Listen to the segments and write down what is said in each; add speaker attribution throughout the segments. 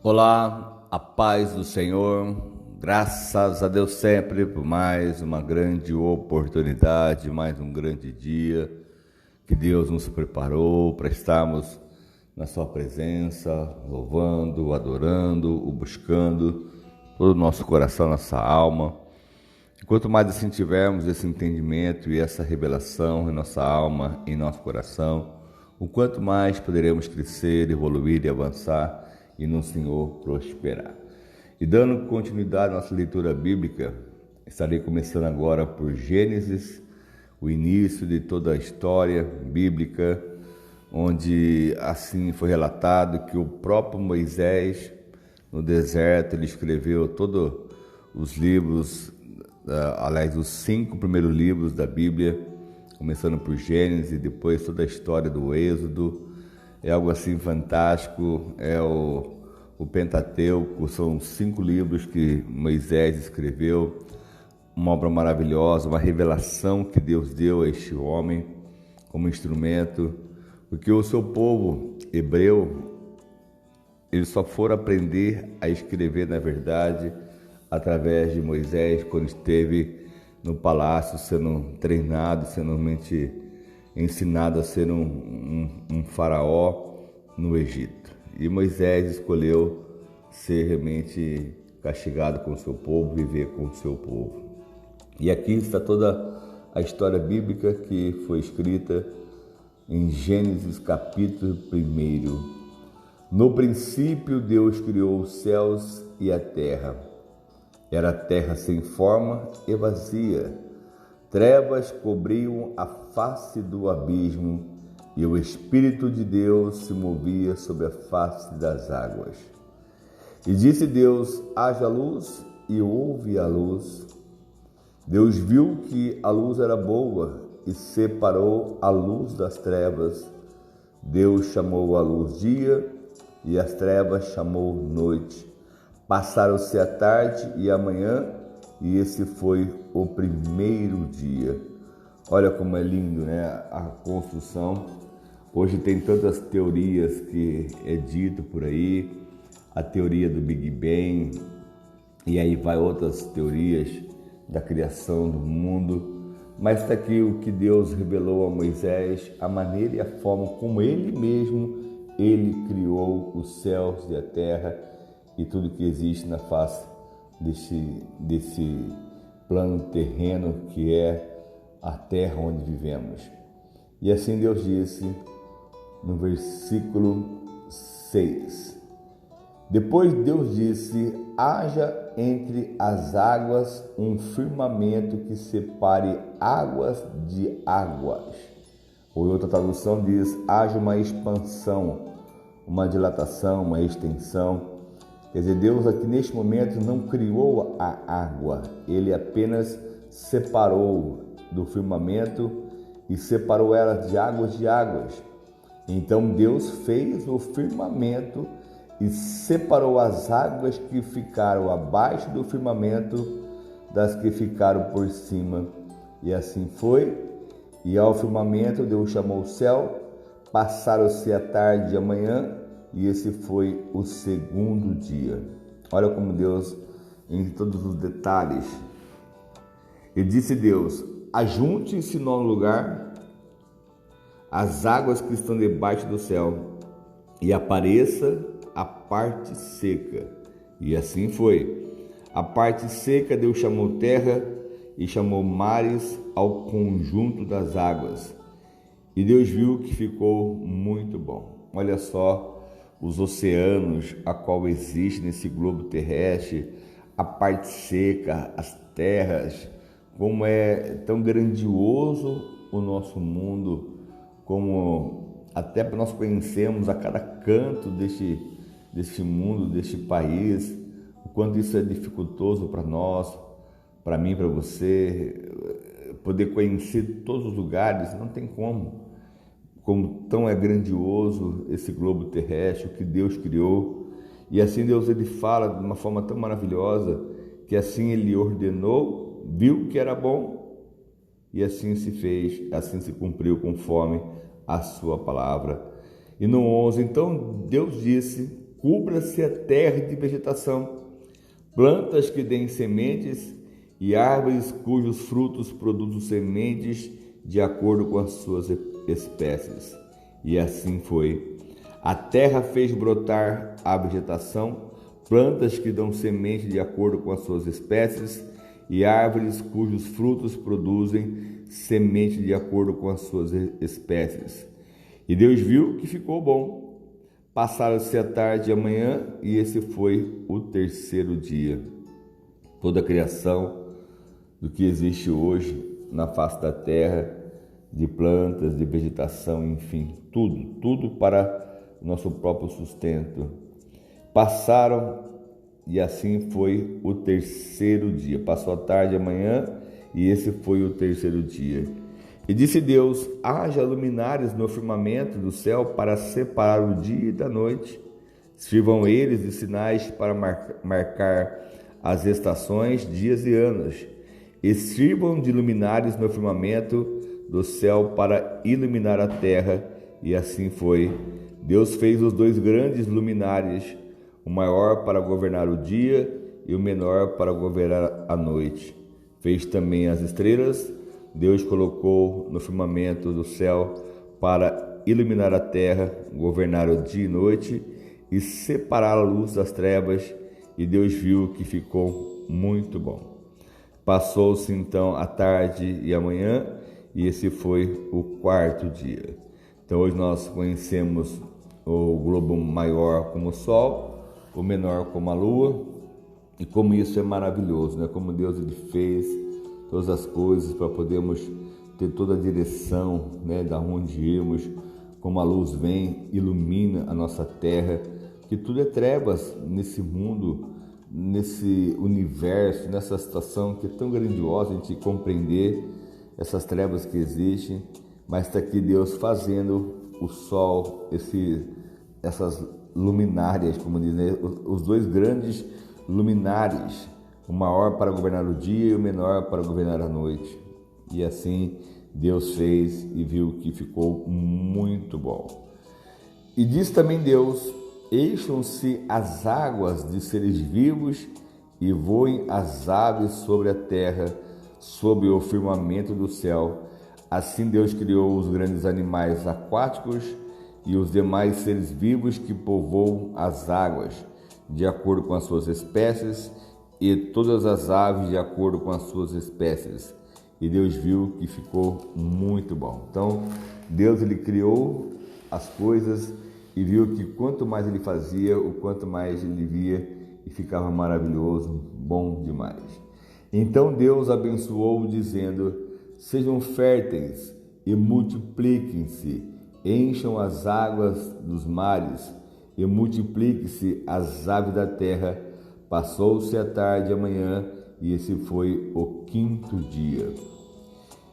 Speaker 1: Olá, a paz do Senhor, graças a Deus sempre por mais uma grande oportunidade, mais um grande dia que Deus nos preparou para estarmos na sua presença, louvando, adorando, o buscando, todo o nosso coração, nossa alma. E quanto mais assim tivermos esse entendimento e essa revelação em nossa alma, em nosso coração, o quanto mais poderemos crescer, evoluir e avançar e no Senhor prosperar. E dando continuidade à nossa leitura bíblica, estarei começando agora por Gênesis, o início de toda a história bíblica, onde assim foi relatado que o próprio Moisés, no deserto, ele escreveu todos os livros, aliás, os 5 primeiros livros da Bíblia, começando por Gênesis, depois toda a história do Êxodo. É algo assim fantástico, é o Pentateuco, são 5 livros que Moisés escreveu, uma obra maravilhosa, uma revelação que Deus deu a este homem como instrumento, porque o seu povo hebreu, eles só foram aprender a escrever na verdade através de Moisés, quando esteve no palácio sendo treinado, sendo realmente ensinado a ser um faraó no Egito. E Moisés escolheu ser realmente castigado com o seu povo, viver com o seu povo. E aqui está toda a história bíblica que foi escrita em Gênesis capítulo 1. No princípio Deus criou os céus e a terra. Era a terra sem forma e vazia. Trevas cobriam a face do abismo e o Espírito de Deus se movia sobre a face das águas. E disse Deus: haja luz, e houve a luz. Deus viu que a luz era boa e separou a luz das trevas. Deus chamou a luz dia e as trevas chamou noite. Passaram-se a tarde e a manhã, e esse foi o primeiro dia. Olha como é lindo, né? A construção. Hoje tem tantas teorias que é dito por aí, a teoria do Big Bang, e aí vai outras teorias da criação do mundo. Mas está aqui o que Deus revelou a Moisés, a maneira e a forma como Ele mesmo, Ele criou os céus e a terra e tudo que existe na face desse plano terreno que é a terra onde vivemos. E assim Deus disse no versículo 6. Depois Deus disse: haja entre as águas um firmamento que separe águas de águas. Ou outra tradução diz: haja uma expansão, uma dilatação, uma extensão. Quer dizer, Deus aqui neste momento não criou a água, Ele apenas separou do firmamento e separou elas de águas. Então Deus fez o firmamento e separou as águas que ficaram abaixo do firmamento das que ficaram por cima. E assim foi. E ao firmamento Deus chamou o céu, passaram-se a tarde e a manhã, e esse foi o segundo dia. Olha como Deus, em todos os detalhes. E disse Deus: ajunte-se no lugar as águas que estão debaixo do céu, e apareça a parte seca. E assim foi. A parte seca Deus chamou terra, e chamou mares ao conjunto das águas. E Deus viu que ficou muito bom. Olha só os oceanos, a qual existe nesse globo terrestre, a parte seca, as terras, como é tão grandioso o nosso mundo, como até nós conhecemos a cada canto deste mundo, deste país, o quanto isso é dificultoso para nós, para mim, para você, poder conhecer todos os lugares, não tem como tão é grandioso esse globo terrestre, o que Deus criou. E assim Deus ele fala de uma forma tão maravilhosa, que assim Ele ordenou, viu que era bom, e assim se fez, assim se cumpriu conforme a sua palavra. E no 11, então Deus disse: cubra-se a terra de vegetação, plantas que deem sementes e árvores cujos frutos produzam sementes de acordo com as suas espécies. E assim foi. A terra fez brotar a vegetação, plantas que dão semente de acordo com as suas espécies e árvores cujos frutos produzem semente de acordo com as suas espécies. E Deus viu que ficou bom. Passaram-se a tarde e a manhã, e esse foi o terceiro dia. Toda a criação do que existe hoje na face da terra, de plantas, de vegetação, enfim, tudo para o nosso próprio sustento. Passaram e assim foi o terceiro dia. Passou a tarde e a manhã, e esse foi o terceiro dia. E disse Deus: haja luminares no firmamento do céu para separar o dia da noite. Sirvam eles de sinais para marcar as estações, dias e anos. E sirvam de luminares no firmamento do céu para iluminar a terra. E assim foi. Deus fez os dois grandes luminares, o maior para governar o dia e o menor para governar a noite. Fez também as estrelas. Deus colocou no firmamento do céu para iluminar a terra, governar o dia e noite e separar a luz das trevas, e Deus viu que ficou muito bom. Passou-se então a tarde e a manhã, e esse foi o quarto dia. Então hoje nós conhecemos o globo maior como o Sol, o menor como a Lua, e como isso é maravilhoso, né? Como Deus ele fez todas as coisas para podermos ter toda a direção, né, da onde irmos, como a luz vem, ilumina a nossa terra, que tudo é trevas nesse mundo, nesse universo, nessa situação que é tão grandiosa a gente compreender essas trevas que existem, mas está aqui Deus fazendo o sol, essas luminárias, como dizem, os dois grandes luminares, o maior para governar o dia e o menor para governar a noite. E assim Deus fez e viu que ficou muito bom. E diz também Deus: encham-se as águas de seres vivos e voem as aves sobre a terra, sob o firmamento do céu. Assim Deus criou os grandes animais aquáticos e os demais seres vivos que povoam as águas, de acordo com as suas espécies, e todas as aves de acordo com as suas espécies. E Deus viu que ficou muito bom. Então, Deus ele criou as coisas e viu que quanto mais ele fazia, o quanto mais ele via, e ficava maravilhoso, bom demais. Então Deus abençoou, dizendo: sejam férteis e multipliquem-se, encham as águas dos mares e multipliquem-se as aves da terra. Passou-se a tarde e a manhã, e esse foi o quinto dia.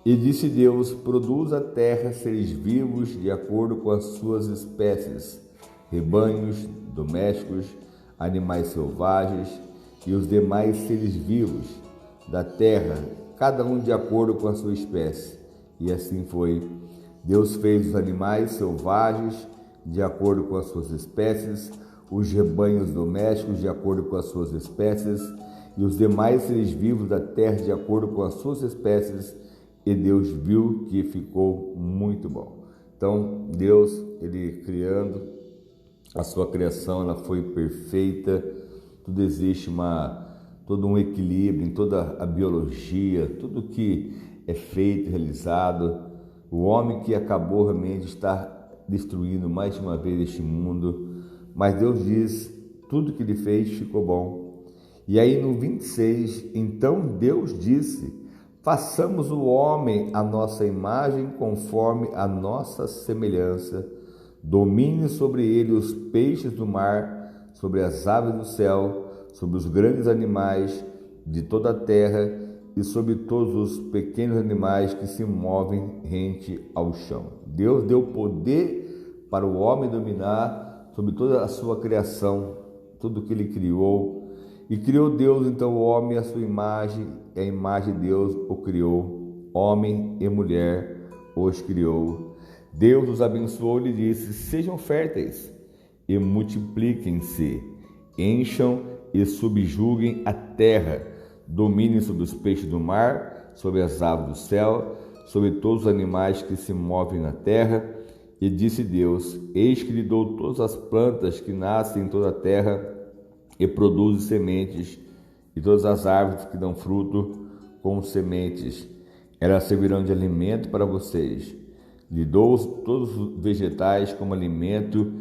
Speaker 1: E disse Deus: produz a terra seres vivos de acordo com as suas espécies, rebanhos, domésticos, animais selvagens e os demais seres vivos da terra, cada um de acordo com a sua espécie. E assim foi. Deus fez os animais selvagens de acordo com as suas espécies, os rebanhos domésticos de acordo com as suas espécies e os demais seres vivos da terra de acordo com as suas espécies, e Deus viu que ficou muito bom. Então Deus, ele criando a sua criação, ela foi perfeita, tudo existe todo um equilíbrio em toda a biologia, tudo que é feito, realizado. O homem que acabou realmente está destruindo mais uma vez este mundo, mas Deus diz: tudo que ele fez ficou bom. E aí no 26, então Deus disse: façamos o homem à nossa imagem, conforme a nossa semelhança, domine sobre ele os peixes do mar, sobre as aves do céu, sobre os grandes animais de toda a terra e sobre todos os pequenos animais que se movem rente ao chão. Deus deu poder para o homem dominar sobre toda a sua criação, tudo que ele criou. E criou Deus então o homem à sua imagem, e a imagem de Deus o criou, homem e mulher os criou. Deus os abençoou e lhe disse: sejam férteis e multipliquem-se, encham e subjuguem a terra, dominem sobre os peixes do mar, sobre as aves do céu, sobre todos os animais que se movem na terra. E disse Deus: eis que lhe dou todas as plantas que nascem em toda a terra e produzem sementes, e todas as árvores que dão fruto com sementes. Elas servirão de alimento para vocês. Lhe dou todos os vegetais como alimento,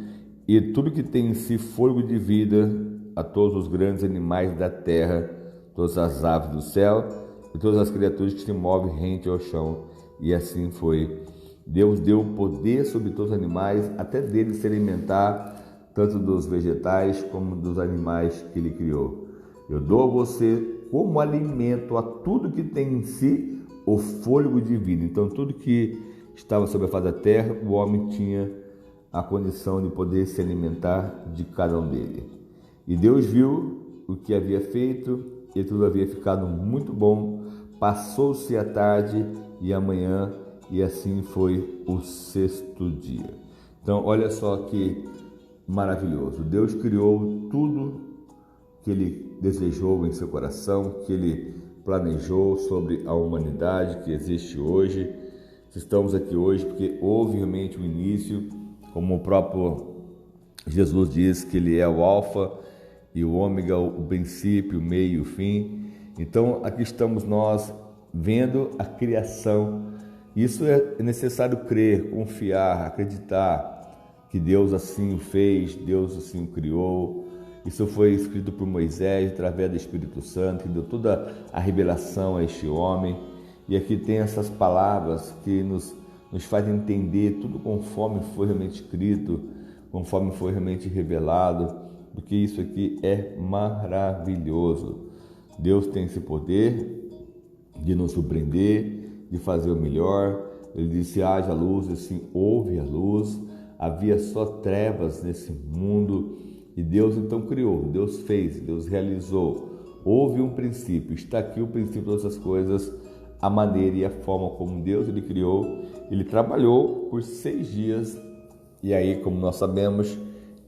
Speaker 1: e tudo que tem em si fôlego de vida, a todos os grandes animais da terra, todas as aves do céu e todas as criaturas que se movem rente ao chão. E assim foi. Deus deu poder sobre todos os animais, até deles se alimentar, tanto dos vegetais como dos animais que Ele criou. Eu dou a você como alimento a tudo que tem em si o fôlego de vida. Então, tudo que estava sobre a face da terra, o homem tinha a condição de poder se alimentar de cada um dele. E Deus viu o que havia feito, e tudo havia ficado muito bom. Passou-se a tarde e a manhã, e assim foi o sexto dia. Então, olha só que maravilhoso. Deus criou tudo que Ele desejou em seu coração, que Ele planejou sobre a humanidade que existe hoje. Estamos aqui hoje porque houve realmente o início, como o próprio Jesus diz, que Ele é o alfa e o ômega, o princípio, o meio e o fim. Então, aqui estamos nós vendo a criação. Isso é necessário crer, confiar, acreditar que Deus assim o fez, Deus assim o criou. Isso foi escrito por Moisés através do Espírito Santo, que deu toda a revelação a este homem. E aqui tem essas palavras que nos fazem entender tudo conforme foi realmente escrito, conforme foi realmente revelado, porque isso aqui é maravilhoso. Deus tem esse poder de nos surpreender, de fazer o melhor. Ele disse: haja luz, e assim houve a luz. Havia só trevas nesse mundo, e Deus então criou, Deus fez, Deus realizou. Houve um princípio, está aqui o princípio de todas as coisas, a maneira e a forma como Deus Ele criou. Ele trabalhou por 6 dias, e aí, como nós sabemos,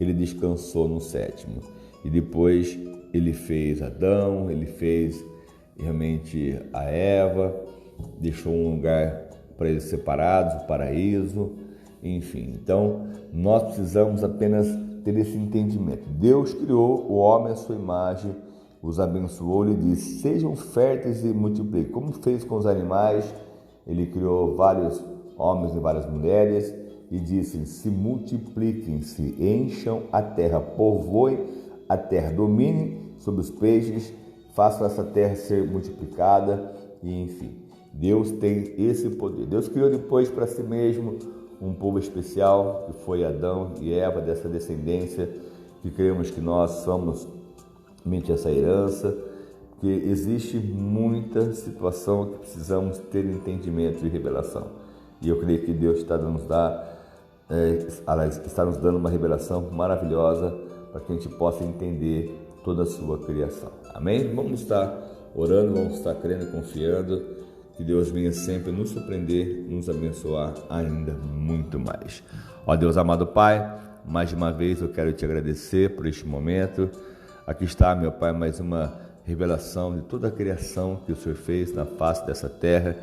Speaker 1: Ele descansou no 7º. E depois Ele fez Adão, Ele fez realmente a Eva, deixou um lugar para eles separados, o paraíso, enfim. Então, nós precisamos apenas ter esse entendimento. Deus criou o homem à sua imagem, os abençoou, Ele disse: sejam férteis e multipliquem. Como fez com os animais, Ele criou vários homens e várias mulheres e disse: se multipliquem, se encham a terra, povoem a terra, dominem sobre os peixes, façam essa terra ser multiplicada, e enfim. Deus tem esse poder. Deus criou depois para si mesmo um povo especial, que foi Adão e Eva, dessa descendência, que cremos que nós somos realmente essa herança, que existe muita situação que precisamos ter entendimento e revelação. E eu creio que Deus está nos dando uma revelação maravilhosa para que a gente possa entender toda a sua criação. Amém? Vamos estar orando, vamos estar crendo e confiando que Deus venha sempre nos surpreender, nos abençoar ainda muito mais. Ó Deus amado Pai, mais uma vez eu quero te agradecer por este momento. Aqui está, meu Pai, mais uma revelação de toda a criação que o Senhor fez na face dessa terra.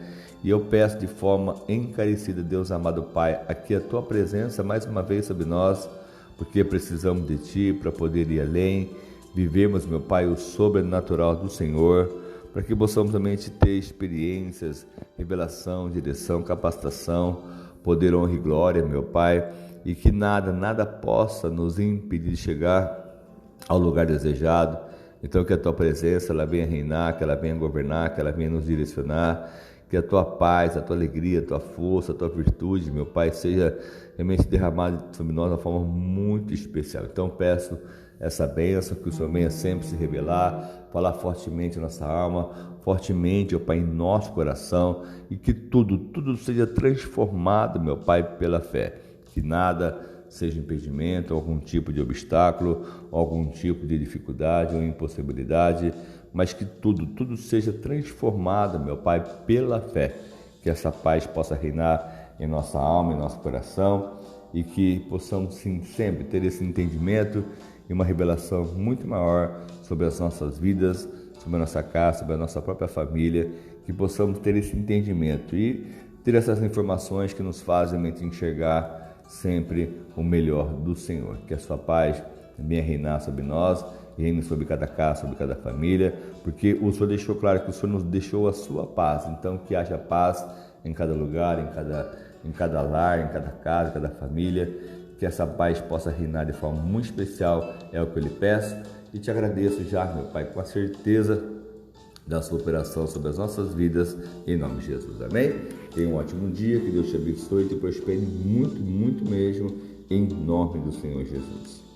Speaker 1: E eu peço de forma encarecida, Deus amado Pai, aqui a Tua presença mais uma vez sobre nós, porque precisamos de Ti para poder ir além, vivemos, meu Pai, o sobrenatural do Senhor, para que possamos realmente ter experiências, revelação, direção, capacitação, poder, honra e glória, meu Pai, e que nada possa nos impedir de chegar ao lugar desejado. Então, que a Tua presença ela venha reinar, que ela venha governar, que ela venha nos direcionar, que a Tua paz, a Tua alegria, a Tua força, a Tua virtude, meu Pai, seja realmente derramada sobre nós de uma forma muito especial. Então, peço essa bênção, que o Senhor venha sempre se revelar, falar fortemente em nossa alma, fortemente, ó Pai, em nosso coração, e que tudo seja transformado, meu Pai, pela fé. Que nada seja impedimento, algum tipo de obstáculo, algum tipo de dificuldade ou impossibilidade, mas que tudo seja transformado, meu Pai, pela fé. Que essa paz possa reinar em nossa alma, em nosso coração, e que possamos sim sempre ter esse entendimento e uma revelação muito maior sobre as nossas vidas, sobre a nossa casa, sobre a nossa própria família, que possamos ter esse entendimento e ter essas informações que nos fazem enxergar sempre o melhor do Senhor. Que a sua paz venha reinar sobre nós, reine sobre cada casa, sobre cada família, porque o Senhor deixou claro que o Senhor nos deixou a sua paz, então que haja paz em cada lugar, em cada lar, em cada casa, em cada família, que essa paz possa reinar de forma muito especial, é o que eu lhe peço e te agradeço já, meu Pai, com a certeza da sua operação sobre as nossas vidas, em nome de Jesus, amém? Tenha um ótimo dia, que Deus te abençoe e te prospere muito, muito mesmo, em nome do Senhor Jesus.